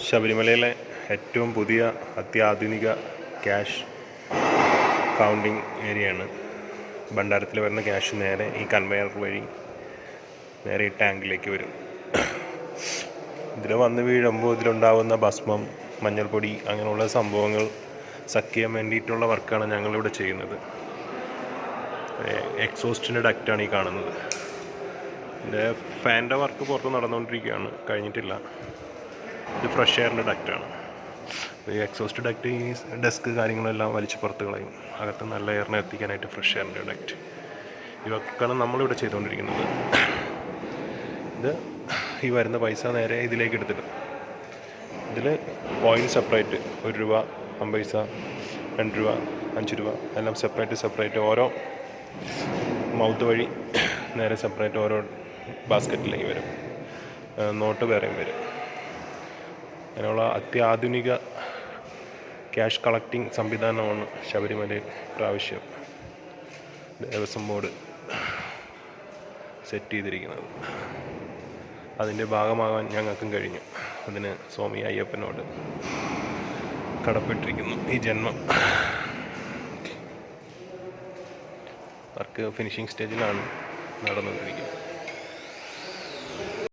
ശബരിമലയിലെ ഏറ്റവും പുതിയ അത്യാധുനിക ക്യാഷ് കൗണ്ടിങ് ഏരിയയാണ്. ഭണ്ഡാരത്തിൽ വരുന്ന ക്യാഷ് നേരെ ഈ കൺവെയർ വഴി നേരെ ഈ ടാങ്കിലേക്ക് വരും. ഇതിൽ വന്ന് വീഴുമ്പോൾ ഇതിലുണ്ടാകുന്ന ഭസ്മം, മഞ്ഞൾപ്പൊടി അങ്ങനെയുള്ള സംഭവങ്ങൾ സക്ക് ചെയ്യാൻ വേണ്ടിയിട്ടുള്ള വർക്കാണ് ഞങ്ങളിവിടെ ചെയ്യുന്നത്. എക്സോസ്റ്റിൻ്റെ ഡക്റ്റാണ് ഈ കാണുന്നത്. ഇതിൻ്റെ ഫാൻ്റെ വർക്ക് പുറത്ത് നടന്നുകൊണ്ടിരിക്കുകയാണ്, കഴിഞ്ഞിട്ടില്ല. ഇത് ഫ്രഷ് എയറിൻ്റെ ഡക്റ്റാണ്. ഈ എക്സോസ്റ്റ് ഡക്റ്റ് ഈ ഡെസ്ക് കാര്യങ്ങളെല്ലാം വലിച്ച് പുറത്ത് കളയും. അകത്ത് നല്ല എയറിനെ എത്തിക്കാനായിട്ട് ഫ്രഷ് എയറിൻ്റെ ഡക്റ്റ്. ഇതൊക്കെയാണ് നമ്മളിവിടെ ചെയ്തുകൊണ്ടിരിക്കുന്നത്. ഇത് ഈ വരുന്ന പൈസ നേരെ ഇതിലേക്ക് എടുത്തിട്ട് ഇതിൽ കോയിൻ സെപ്പറേറ്റ് 1 രൂപ, 50 പൈസ, 2 രൂപ, 5 രൂപ എല്ലാം സെപ്പറേറ്റ് ഓരോ മൗത്ത് വഴി നേരെ സെപ്പറേറ്റ് ഓരോ ബാസ്ക്കറ്റിലേക്ക് വരും. നോട്ട് വേറെയും വരും. അങ്ങനെയുള്ള അത്യാധുനിക ക്യാഷ് കളക്റ്റിംഗ് സംവിധാനമാണ് ശബരിമലയിൽ പ്രാവശ്യം ദേവസ്വം ബോർഡ് സെറ്റ് ചെയ്തിരിക്കുന്നത്. അതിൻ്റെ ഭാഗമാകാൻ ഞങ്ങൾക്കും കഴിഞ്ഞു. അതിന് സ്വാമി അയ്യപ്പനോട് കടപ്പെട്ടിരിക്കുന്നു ഈ ജന്മം. വർക്ക് ഫിനിഷിംഗ് സ്റ്റേജിലാണ് നടന്നുകൊണ്ടിരിക്കുന്നത്.